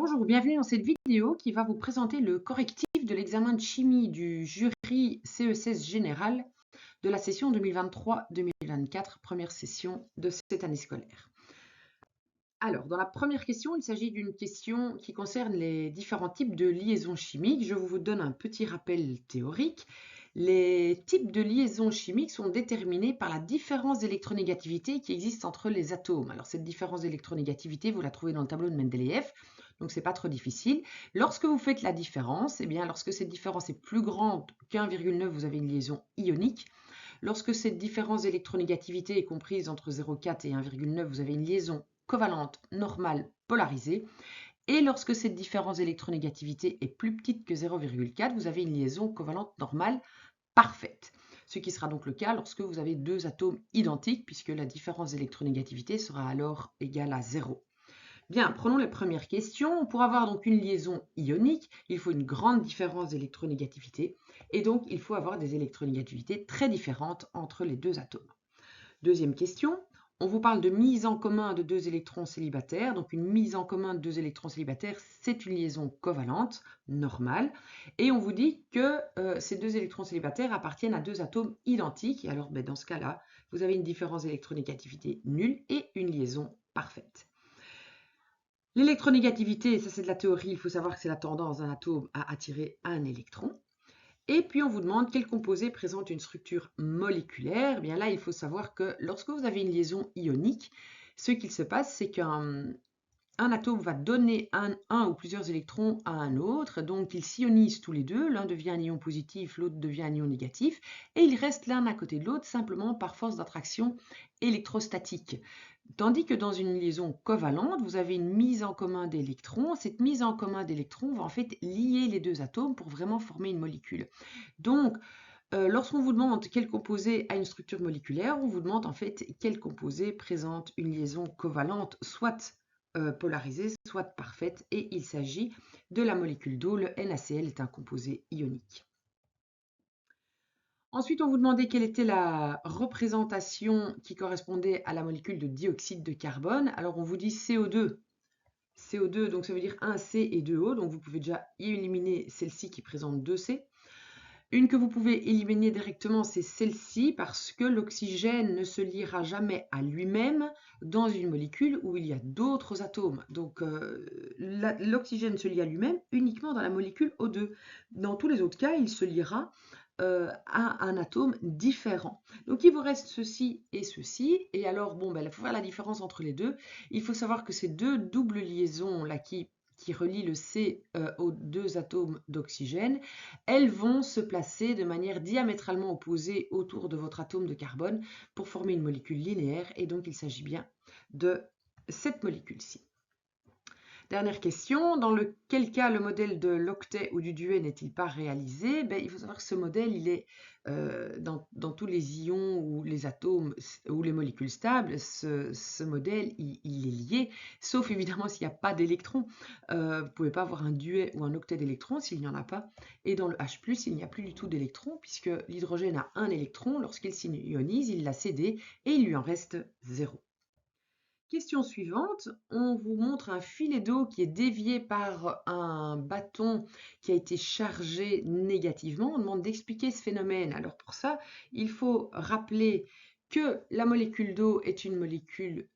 Bonjour, bienvenue dans cette vidéo qui va vous présenter le correctif de l'examen de chimie du jury CESS général de la session 2023-2024, première session de cette année scolaire. Alors, dans la première question, il s'agit d'une question qui concerne les différents types de liaisons chimiques. Je vous donne un petit rappel théorique. Les types de liaisons chimiques sont déterminés par la différence d'électronégativité qui existe entre les atomes. Alors, cette différence d'électronégativité, vous la trouvez dans le tableau de Mendeleïev, donc c'est pas trop difficile. Lorsque vous faites la différence, eh bien, lorsque cette différence est plus grande qu'1,9, vous avez une liaison ionique. Lorsque cette différence d'électronégativité est comprise entre 0,4 et 1,9, vous avez une liaison covalente normale polarisée. Et lorsque cette différence d'électronégativité est plus petite que 0,4, vous avez une liaison covalente normale parfaite. Ce qui sera donc le cas lorsque vous avez deux atomes identiques, puisque la différence d'électronégativité sera alors égale à 0. Bien, prenons les premières questions. Pour avoir donc une liaison ionique, il faut une grande différence d'électronégativité, et donc il faut avoir des électronégativités très différentes entre les deux atomes. Deuxième question, on vous parle de mise en commun de deux électrons célibataires. Donc une mise en commun de deux électrons célibataires, c'est une liaison covalente, normale. Et on vous dit que ces deux électrons célibataires appartiennent à deux atomes identiques. Et alors dans ce cas-là, vous avez une différence d'électronégativité nulle et une liaison parfaite. L'électronégativité, ça c'est de la théorie, il faut savoir que c'est la tendance d'un atome à attirer un électron. Et puis on vous demande quel composé présente une structure moléculaire. Eh bien là, il faut savoir que lorsque vous avez une liaison ionique, ce qu'il se passe, c'est qu'un atome va donner un ou plusieurs électrons à un autre, donc ils s'ionisent tous les deux, l'un devient un ion positif, l'autre devient un ion négatif, et ils restent l'un à côté de l'autre simplement par force d'attraction électrostatique. Tandis que dans une liaison covalente, vous avez une mise en commun d'électrons. Cette mise en commun d'électrons va en fait lier les deux atomes pour vraiment former une molécule. Donc, lorsqu'on vous demande quel composé a une structure moléculaire, on vous demande en fait quel composé présente une liaison covalente, soit polarisée, soit parfaite, et il s'agit de la molécule d'eau. Le NaCl est un composé ionique. Ensuite, on vous demandait quelle était la représentation qui correspondait à la molécule de dioxyde de carbone. Alors, on vous dit CO2. CO2, donc ça veut dire 1C et 2O. Donc, vous pouvez déjà éliminer celle-ci qui présente 2C. Une que vous pouvez éliminer directement, c'est celle-ci, parce que l'oxygène ne se liera jamais à lui-même dans une molécule où il y a d'autres atomes. Donc, l'oxygène se lie à lui-même uniquement dans la molécule O2. Dans tous les autres cas, il se liera à un atome différent. Donc il vous reste ceci et ceci, et alors bon, il faut faire la différence entre les deux. Il faut savoir que ces deux doubles liaisons là qui relient le C aux deux atomes d'oxygène, elles vont se placer de manière diamétralement opposée autour de votre atome de carbone pour former une molécule linéaire, et donc il s'agit bien de cette molécule-ci. Dernière question, dans quel cas le modèle de l'octet ou du duet n'est-il pas réalisé? Il faut savoir que ce modèle, il est dans tous les ions ou les atomes ou les molécules stables, ce modèle, il est lié, sauf évidemment s'il n'y a pas d'électrons. Vous ne pouvez pas avoir un duet ou un octet d'électrons s'il n'y en a pas. Et dans le H+, il n'y a plus du tout d'électrons, puisque l'hydrogène a un électron, lorsqu'il s'ionise, il l'a cédé et il lui en reste 0. Question suivante, on vous montre un filet d'eau qui est dévié par un bâton qui a été chargé négativement. On demande d'expliquer ce phénomène. Alors pour ça, il faut rappeler que la molécule d'eau est une molécule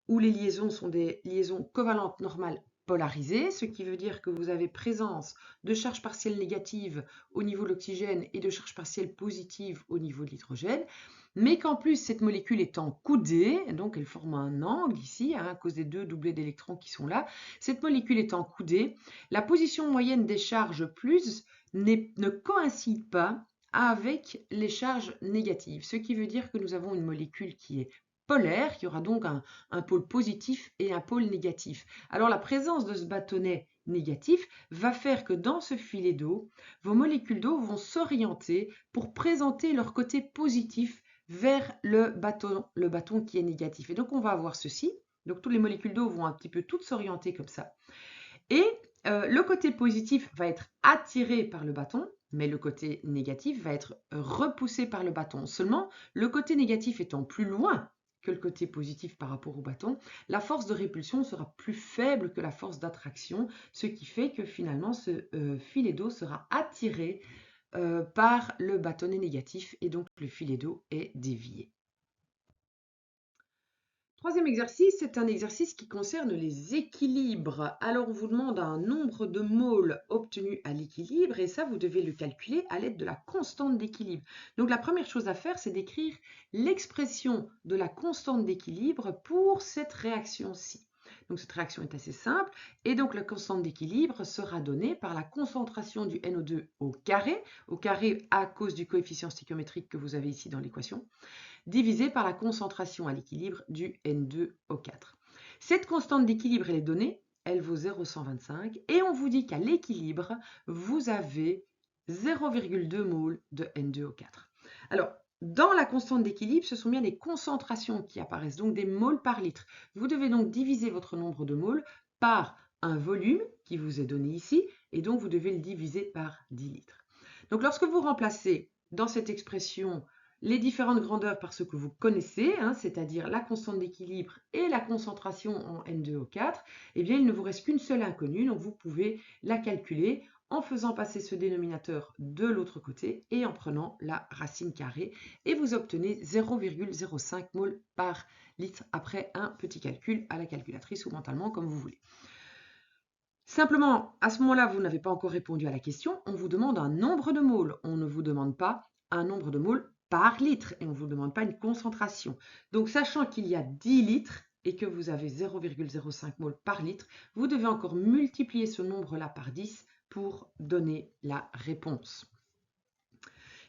où les liaisons sont des liaisons covalentes normales polarisées, ce qui veut dire que vous avez présence de charges partielles négatives au niveau de l'oxygène et de charges partielles positives au niveau de l'hydrogène, mais qu'en plus cette molécule étant coudée, donc elle forme un angle ici, à cause des deux doublés d'électrons qui sont là, cette molécule étant coudée, la position moyenne des charges plus ne coïncide pas avec les charges négatives, ce qui veut dire que nous avons une molécule qui est polaire, qui aura donc un pôle positif et un pôle négatif. Alors la présence de ce bâtonnet négatif va faire que dans ce filet d'eau, vos molécules d'eau vont s'orienter pour présenter leur côté positif vers le bâton qui est négatif. Et donc on va avoir ceci, donc toutes les molécules d'eau vont un petit peu toutes s'orienter comme ça. Et le côté positif va être attiré par le bâton, mais le côté négatif va être repoussé par le bâton. Seulement, le côté négatif étant plus loin que le côté positif par rapport au bâton, la force de répulsion sera plus faible que la force d'attraction, ce qui fait que finalement ce filet d'eau sera attiré par le bâtonnet négatif et donc le filet d'eau est dévié. Troisième exercice, c'est un exercice qui concerne les équilibres. Alors, on vous demande un nombre de môles obtenus à l'équilibre et ça, vous devez le calculer à l'aide de la constante d'équilibre. Donc, la première chose à faire, c'est d'écrire l'expression de la constante d'équilibre pour cette réaction-ci. Donc, cette réaction est assez simple et donc la constante d'équilibre sera donnée par la concentration du NO2 au carré à cause du coefficient stéchiométrique que vous avez ici dans l'équation, divisé par la concentration à l'équilibre du N2O4. Cette constante d'équilibre, elle est donnée, elle vaut 0,125 et on vous dit qu'à l'équilibre, vous avez 0,2 mol de N2O4. Alors, dans la constante d'équilibre, ce sont bien des concentrations qui apparaissent, donc des moles par litre. Vous devez donc diviser votre nombre de moles par un volume qui vous est donné ici, et donc vous devez le diviser par 10 litres. Donc lorsque vous remplacez dans cette expression les différentes grandeurs par ce que vous connaissez, c'est-à-dire la constante d'équilibre et la concentration en N2O4, eh bien il ne vous reste qu'une seule inconnue, donc vous pouvez la calculer en faisant passer ce dénominateur de l'autre côté et en prenant la racine carrée, et vous obtenez 0,05 mol par litre après un petit calcul à la calculatrice ou mentalement comme vous voulez. Simplement, à ce moment-là, vous n'avez pas encore répondu à la question, on vous demande un nombre de moles, on ne vous demande pas un nombre de moles par litre et on ne vous demande pas une concentration. Donc, sachant qu'il y a 10 litres et que vous avez 0,05 mol par litre, vous devez encore multiplier ce nombre-là par 10 pour donner la réponse.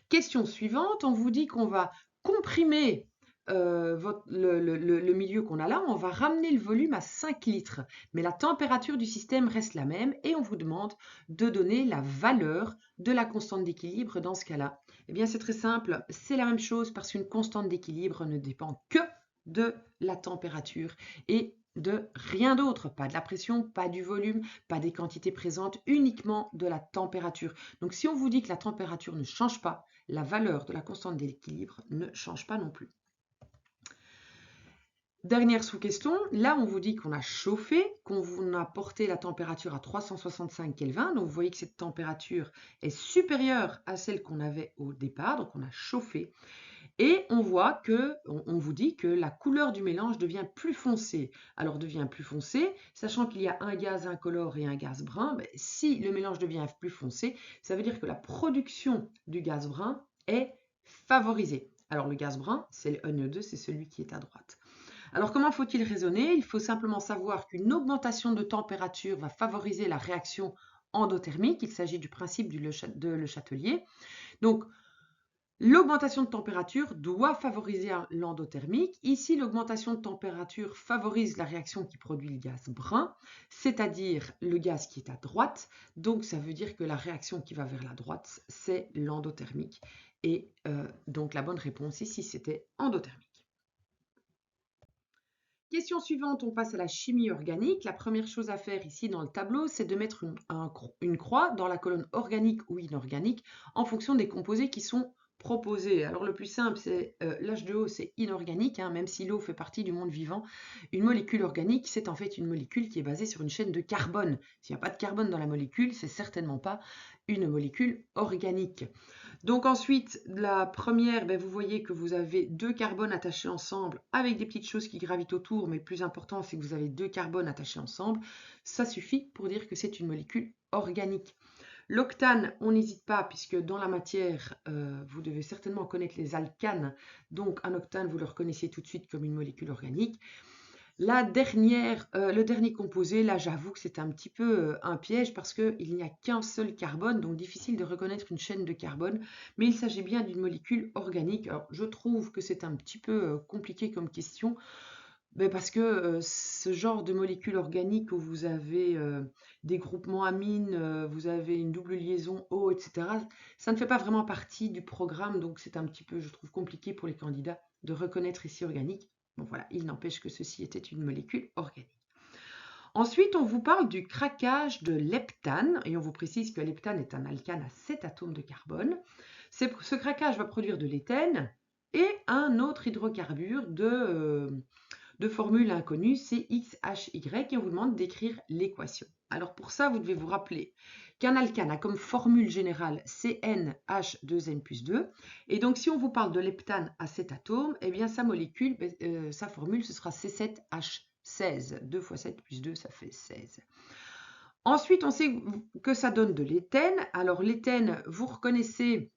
Question suivante, on vous dit qu'on va comprimer le milieu qu'on a là, on va ramener le volume à 5 litres, mais la température du système reste la même et on vous demande de donner la valeur de la constante d'équilibre dans ce cas-là. Eh bien, c'est très simple, c'est la même chose parce qu'une constante d'équilibre ne dépend que de la température et de rien d'autre, pas de la pression, pas du volume, pas des quantités présentes, uniquement de la température. Donc, si on vous dit que la température ne change pas, la valeur de la constante d'équilibre ne change pas non plus. Dernière sous-question, là on vous dit qu'on a chauffé, qu'on a porté la température à 365 Kelvin, donc vous voyez que cette température est supérieure à celle qu'on avait au départ, donc on a chauffé, et on voit que, on vous dit que la couleur du mélange devient plus foncée. Alors devient plus foncée, sachant qu'il y a un gaz incolore et un gaz brun, si le mélange devient plus foncé, ça veut dire que la production du gaz brun est favorisée. Alors le gaz brun, c'est le NO2, c'est celui qui est à droite. Alors, comment faut-il raisonner? Il faut simplement savoir qu'une augmentation de température va favoriser la réaction endothermique. Il s'agit du principe de Le Chatelier. Donc, l'augmentation de température doit favoriser l'endothermique. Ici, l'augmentation de température favorise la réaction qui produit le gaz brun, c'est-à-dire le gaz qui est à droite. Donc, ça veut dire que la réaction qui va vers la droite, c'est l'endothermique. Et donc, la bonne réponse ici, c'était endothermique. Question suivante, on passe à la chimie organique. La première chose à faire ici dans le tableau, c'est de mettre une croix dans la colonne organique ou inorganique en fonction des composés qui sont proposés. Alors le plus simple, c'est l'H2O, c'est inorganique, même si l'eau fait partie du monde vivant. Une molécule organique, c'est en fait une molécule qui est basée sur une chaîne de carbone. S'il n'y a pas de carbone dans la molécule, c'est certainement pas une molécule organique. Donc ensuite, la première, vous voyez que vous avez 2 carbones attachés ensemble avec des petites choses qui gravitent autour, mais le plus important, c'est que vous avez 2 carbones attachés ensemble. Ça suffit pour dire que c'est une molécule organique. L'octane, on n'hésite pas, puisque dans la matière, vous devez certainement connaître les alcanes. Donc un octane, vous le reconnaissez tout de suite comme une molécule organique. Le dernier composé, là j'avoue que c'est un petit peu un piège parce qu'il n'y a qu'un seul carbone, donc difficile de reconnaître une chaîne de carbone, mais il s'agit bien d'une molécule organique. Alors je trouve que c'est un petit peu compliqué comme question, parce que ce genre de molécule organique où vous avez des groupements amines, vous avez une double liaison O, etc., ça ne fait pas vraiment partie du programme, donc c'est un petit peu, je trouve, compliqué pour les candidats de reconnaître ici organique. Bon voilà, il n'empêche que ceci était une molécule organique. Ensuite, on vous parle du craquage de l'heptane, et on vous précise que l'heptane est un alcane à 7 atomes de carbone. Ce craquage va produire de l'éthène, et un autre hydrocarbure de formule inconnue, c'est XHY, et on vous demande d'écrire l'équation. Alors pour ça, vous devez vous rappeler qu'un alcane a comme formule générale CnH2n plus 2, et donc si on vous parle de l'heptane à 7 atomes, eh bien sa molécule, sa formule, ce sera C7H16. 2 fois 7 plus 2, ça fait 16. Ensuite, on sait que ça donne de l'éthène. Alors l'éthène, vous reconnaissez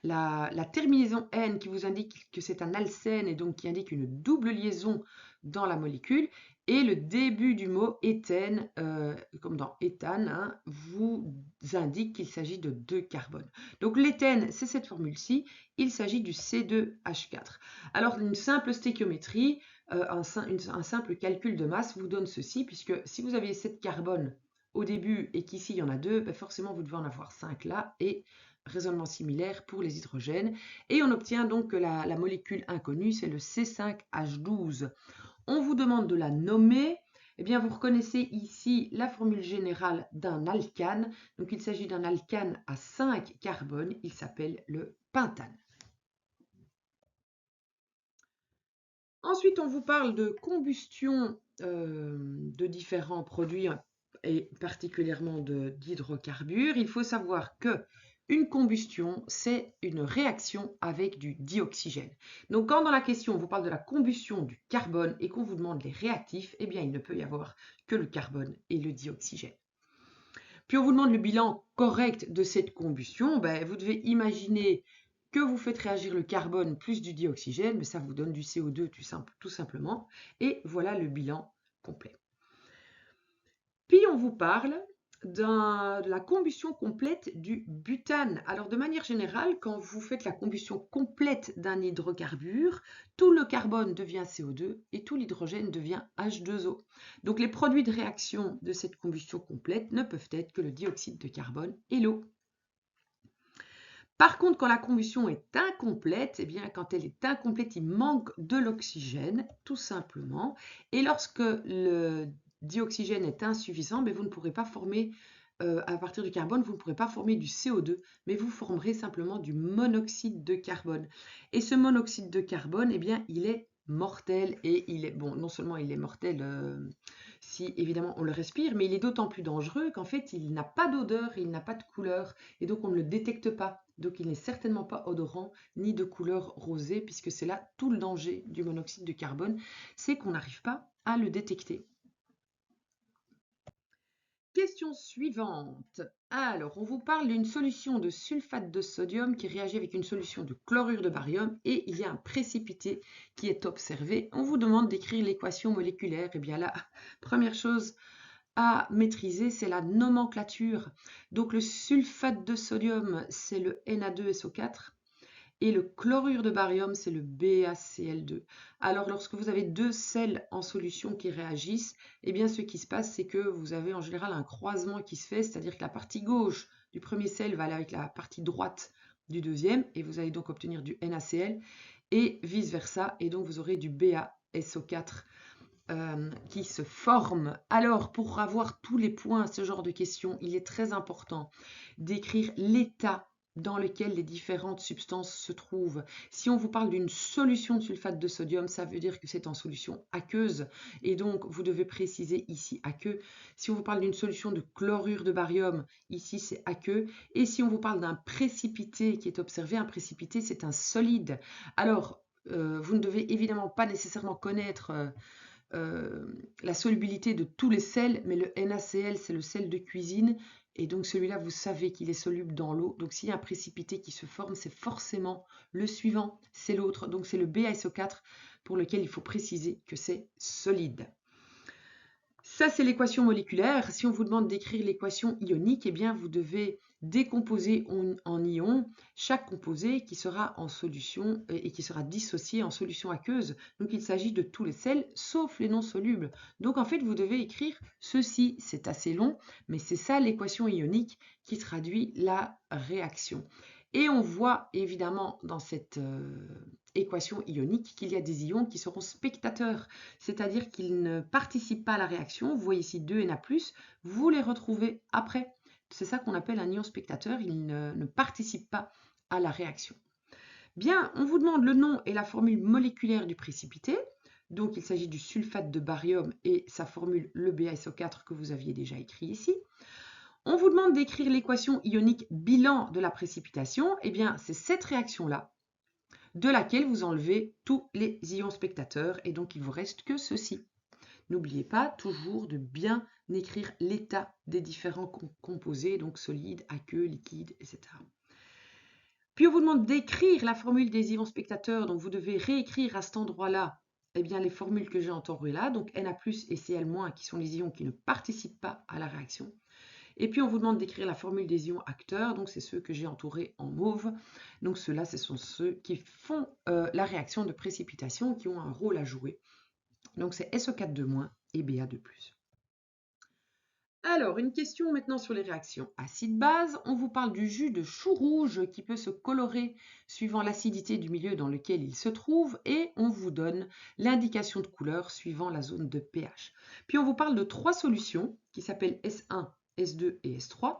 la terminaison N qui vous indique que c'est un alcène et donc qui indique une double liaison dans la molécule. Et le début du mot éthène, comme dans éthane, hein, vous indique qu'il s'agit de 2 carbones. Donc l'éthène, c'est cette formule-ci, il s'agit du C2H4. Alors une simple stéchiométrie, un simple calcul de masse vous donne ceci, puisque si vous avez 7 carbones au début et qu'ici il y en a 2, ben forcément vous devez en avoir 5 là, et raisonnement similaire pour les hydrogènes. Et on obtient donc que la molécule inconnue, c'est le C5H12. On vous demande de la nommer. Eh bien, vous reconnaissez ici la formule générale d'un alcane. Donc, il s'agit d'un alcane à 5 carbones. Il s'appelle le pentane. Ensuite, on vous parle de combustion de différents produits et particulièrement d'hydrocarbures. Il faut savoir que une combustion, c'est une réaction avec du dioxygène. Donc, quand dans la question, on vous parle de la combustion du carbone et qu'on vous demande les réactifs, eh bien, il ne peut y avoir que le carbone et le dioxygène. Puis, on vous demande le bilan correct de cette combustion. Ben, vous devez imaginer que vous faites réagir le carbone plus du dioxygène, mais ça vous donne du CO2 tout simplement. Et voilà le bilan complet. Puis, on vous parle de la combustion complète du butane. Alors de manière générale, quand vous faites la combustion complète d'un hydrocarbure, tout le carbone devient CO2 et tout l'hydrogène devient H2O. Donc les produits de réaction de cette combustion complète ne peuvent être que le dioxyde de carbone et l'eau. Par contre, quand la combustion est incomplète, eh bien, quand elle est incomplète, il manque de l'oxygène, tout simplement. Et lorsque le dioxygène est insuffisant, mais vous ne pourrez pas former, à partir du carbone, vous ne pourrez pas former du CO2, mais vous formerez simplement du monoxyde de carbone. Et ce monoxyde de carbone, eh bien, il est mortel et il est, bon, non seulement il est mortel si évidemment on le respire, mais il est d'autant plus dangereux qu'en fait, il n'a pas d'odeur, il n'a pas de couleur, et donc on ne le détecte pas. Donc il n'est certainement pas odorant ni de couleur rosée, puisque c'est là tout le danger du monoxyde de carbone, c'est qu'on n'arrive pas à le détecter. Question suivante. Alors, on vous parle d'une solution de sulfate de sodium qui réagit avec une solution de chlorure de barium et il y a un précipité qui est observé. On vous demande d'écrire l'équation moléculaire. Et bien là, première chose à maîtriser, c'est la nomenclature. Donc le sulfate de sodium, c'est le Na2SO4 et le chlorure de barium, c'est le BaCl2. Alors lorsque vous avez deux sels en solution qui réagissent, eh bien ce qui se passe, c'est que vous avez en général un croisement qui se fait, c'est-à-dire que la partie gauche du premier sel va aller avec la partie droite du deuxième, et vous allez donc obtenir du NaCl, et vice-versa, et donc vous aurez du BaSO4 qui se forment. Alors, pour avoir tous les points à ce genre de questions, il est très important d'écrire l'état dans lequel les différentes substances se trouvent. Si on vous parle d'une solution de sulfate de sodium, ça veut dire que c'est en solution aqueuse, et donc vous devez préciser ici aqueux. Si on vous parle d'une solution de chlorure de barium, ici c'est aqueux. Et si on vous parle d'un précipité qui est observé, un précipité c'est un solide. Alors, vous ne devez évidemment pas nécessairement connaître la solubilité de tous les sels, mais le NaCl, c'est le sel de cuisine, et donc celui-là, vous savez qu'il est soluble dans l'eau. Donc s'il y a un précipité qui se forme, c'est forcément le suivant, c'est l'autre. Donc c'est le BaSO4 pour lequel il faut préciser que c'est solide. Ça, c'est l'équation moléculaire. Si on vous demande d'écrire l'équation ionique, eh bien, vous devez décomposer en ions chaque composé qui sera en solution et qui sera dissocié en solution aqueuse. Donc, il s'agit de tous les sels, sauf les non solubles. Donc, en fait, vous devez écrire ceci. C'est assez long, mais c'est ça l'équation ionique qui traduit la réaction. Et on voit évidemment dans cette équation ionique qu'il y a des ions qui seront spectateurs, c'est-à-dire qu'ils ne participent pas à la réaction. Vous voyez ici 2 Na+, vous les retrouvez après. C'est ça qu'on appelle un ion spectateur, il ne participe pas à la réaction. Bien, on vous demande le nom et la formule moléculaire du précipité. Donc, il s'agit du sulfate de barium et sa formule, le BaSO4 que vous aviez déjà écrit ici. On vous demande d'écrire l'équation ionique bilan de la précipitation. Eh bien, c'est cette réaction-là de laquelle vous enlevez tous les ions spectateurs et donc il ne vous reste que ceci. N'oubliez pas toujours de bien écrire l'état des différents composés, donc solide, aqueux, liquide, etc. Puis on vous demande d'écrire la formule des ions spectateurs, donc vous devez réécrire à cet endroit-là eh bien, les formules que j'ai entourées là, donc Na+, et Cl-, qui sont les ions qui ne participent pas à la réaction. Et puis on vous demande d'écrire la formule des ions acteurs, donc c'est ceux que j'ai entourés en mauve. Donc ceux-là, ce sont ceux qui font la réaction de précipitation, qui ont un rôle à jouer. Donc c'est SO4 et Ba2+. Alors, une question maintenant sur les réactions acide-base. On vous parle du jus de chou rouge qui peut se colorer suivant l'acidité du milieu dans lequel il se trouve et on vous donne l'indication de couleur suivant la zone de pH. Puis on vous parle de 3 solutions qui s'appellent S1, S2 et S3.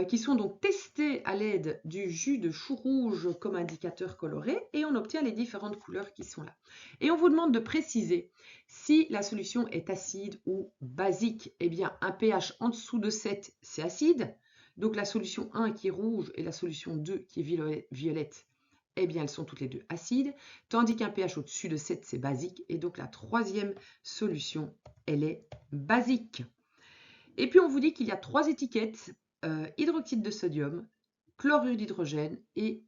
Qui sont donc testés à l'aide du jus de chou rouge comme indicateur coloré et on obtient les différentes couleurs qui sont là. Et on vous demande de préciser si la solution est acide ou basique. Eh bien, un pH en dessous de 7, c'est acide. Donc la solution 1 qui est rouge et la solution 2 qui est violette, eh bien, elles sont toutes les deux acides, tandis qu'un pH au-dessus de 7, c'est basique. Et donc la troisième solution, elle est basique. Et puis on vous dit qu'il y a 3 étiquettes, hydroxyde de sodium, chlorure d'hydrogène et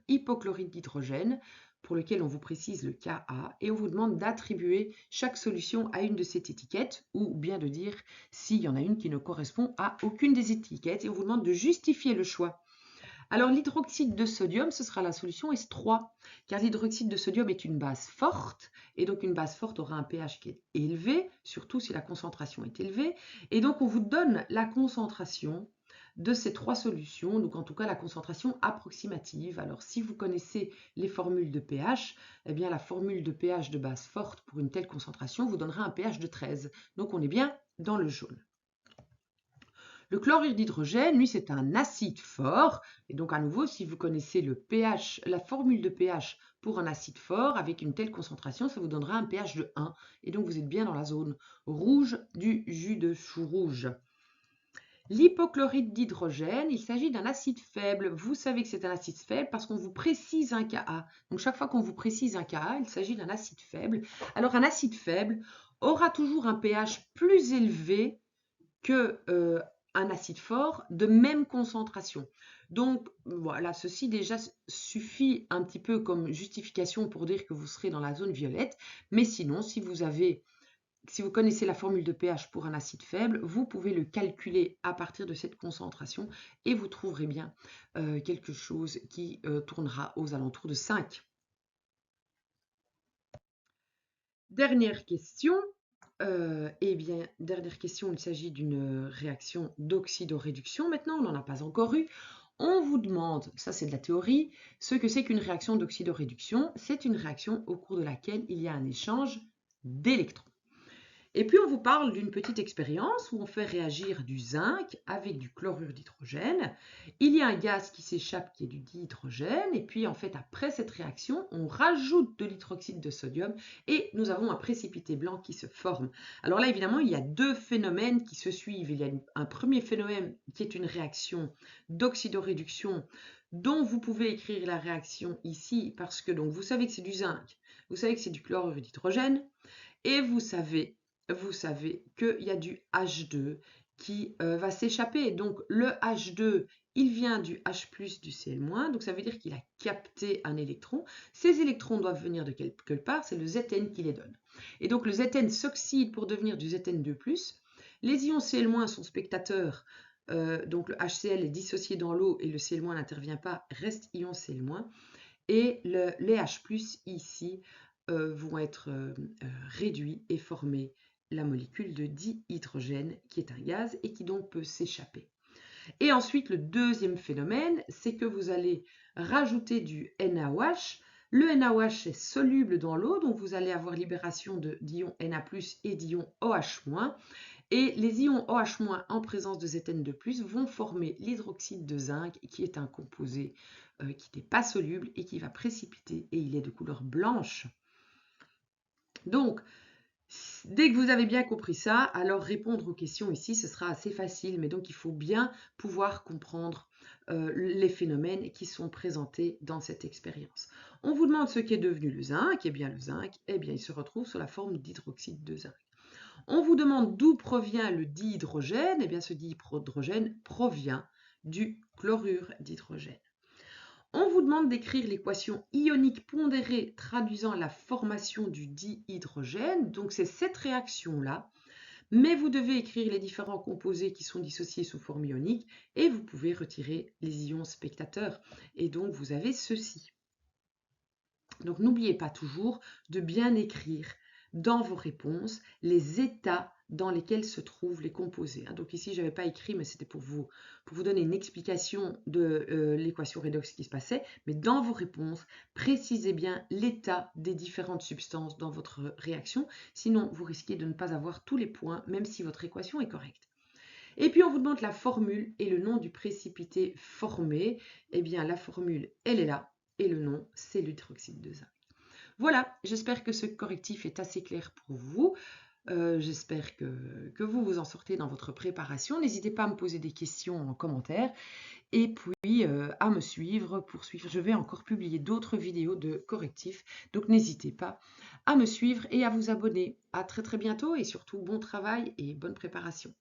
hypochlorite d'hydrogène, pour lequel on vous précise le Ka, et on vous demande d'attribuer chaque solution à une de ces étiquettes, ou bien de dire s'il y en a une qui ne correspond à aucune des étiquettes, et on vous demande de justifier le choix. Alors l'hydroxyde de sodium, ce sera la solution S3, car l'hydroxyde de sodium est une base forte, et donc une base forte aura un pH qui est élevé, surtout si la concentration est élevée, et donc on vous donne la concentration de ces 3 solutions, donc en tout cas la concentration approximative. Alors si vous connaissez les formules de pH, eh bien la formule de pH de base forte pour une telle concentration vous donnera un pH de 13, donc on est bien dans le jaune. Le chlorure d'hydrogène, lui, c'est un acide fort. Et donc, à nouveau, si vous connaissez le pH, la formule de pH pour un acide fort, avec une telle concentration, ça vous donnera un pH de 1. Et donc, vous êtes bien dans la zone rouge du jus de chou rouge. L'hypochlorite d'hydrogène, il s'agit d'un acide faible. Vous savez que c'est un acide faible parce qu'on vous précise un Ka. Donc, chaque fois qu'on vous précise un Ka, il s'agit d'un acide faible. Alors, un acide faible aura toujours un pH plus élevé que un acide fort de même concentration. Donc voilà, ceci déjà suffit un petit peu comme justification pour dire que vous serez dans la zone violette, mais sinon, si vous connaissez la formule de pH pour un acide faible, vous pouvez le calculer à partir de cette concentration et vous trouverez bien quelque chose qui tournera aux alentours de 5. Dernière question. Eh bien, dernière question, il s'agit d'une réaction d'oxydoréduction. Maintenant, on n'en a pas encore eu. On vous demande, ça c'est de la théorie, ce que c'est qu'une réaction d'oxydoréduction. C'est une réaction au cours de laquelle il y a un échange d'électrons. Et puis on vous parle d'une petite expérience où on fait réagir du zinc avec du chlorure d'hydrogène. Il y a un gaz qui s'échappe qui est du dihydrogène et puis en fait après cette réaction on rajoute de l'hydroxyde de sodium et nous avons un précipité blanc qui se forme. Alors là évidemment il y a 2 phénomènes qui se suivent. Il y a un premier phénomène qui est une réaction d'oxydoréduction dont vous pouvez écrire la réaction ici parce que donc vous savez que c'est du zinc, vous savez que c'est du chlorure d'hydrogène et vous savez qu'il y a du H2 qui va s'échapper. Donc le H2, il vient du H+, du Cl-, donc ça veut dire qu'il a capté un électron. Ces électrons doivent venir de quelque part, c'est le Zn qui les donne. Et donc le Zn s'oxyde pour devenir du Zn2+. Les ions Cl- sont spectateurs, donc le HCl est dissocié dans l'eau et le Cl- n'intervient pas, reste ion Cl-. Et les H+, ici, vont être réduits et former la molécule de dihydrogène qui est un gaz et qui donc peut s'échapper. Et ensuite, le deuxième phénomène, c'est que vous allez rajouter du NaOH. Le NaOH est soluble dans l'eau, donc vous allez avoir libération d'ions Na+, et d'ions OH-. Et les ions OH- en présence de Zn2+, vont former l'hydroxyde de zinc, qui est un composé qui n'est pas soluble et qui va précipiter, et il est de couleur blanche. Donc, dès que vous avez bien compris ça, alors répondre aux questions ici, ce sera assez facile, mais donc il faut bien pouvoir comprendre les phénomènes qui sont présentés dans cette expérience. On vous demande ce qu'est devenu le zinc, et bien le zinc, eh bien, il se retrouve sous la forme d'hydroxyde de zinc. On vous demande d'où provient le dihydrogène, et bien ce dihydrogène provient du chlorure d'hydrogène. On vous demande d'écrire l'équation ionique pondérée traduisant la formation du dihydrogène. Donc c'est cette réaction-là, mais vous devez écrire les différents composés qui sont dissociés sous forme ionique et vous pouvez retirer les ions spectateurs. Et donc vous avez ceci. Donc n'oubliez pas toujours de bien écrire dans vos réponses les états dans lesquels se trouvent les composés. Donc ici, je n'avais pas écrit, mais c'était pour vous donner une explication de l'équation redox qui se passait. Mais dans vos réponses, précisez bien l'état des différentes substances dans votre réaction. Sinon, vous risquez de ne pas avoir tous les points, même si votre équation est correcte. Et puis, on vous demande la formule et le nom du précipité formé. Eh bien, la formule, elle est là. Et le nom, c'est l'hydroxyde de zinc. Voilà, j'espère que ce correctif est assez clair pour vous. J'espère que vous vous en sortez dans votre préparation. N'hésitez pas à me poser des questions en commentaire et puis à me suivre pour suivre. Je vais encore publier d'autres vidéos de correctifs, donc n'hésitez pas à me suivre et à vous abonner. À très très bientôt et surtout bon travail et bonne préparation.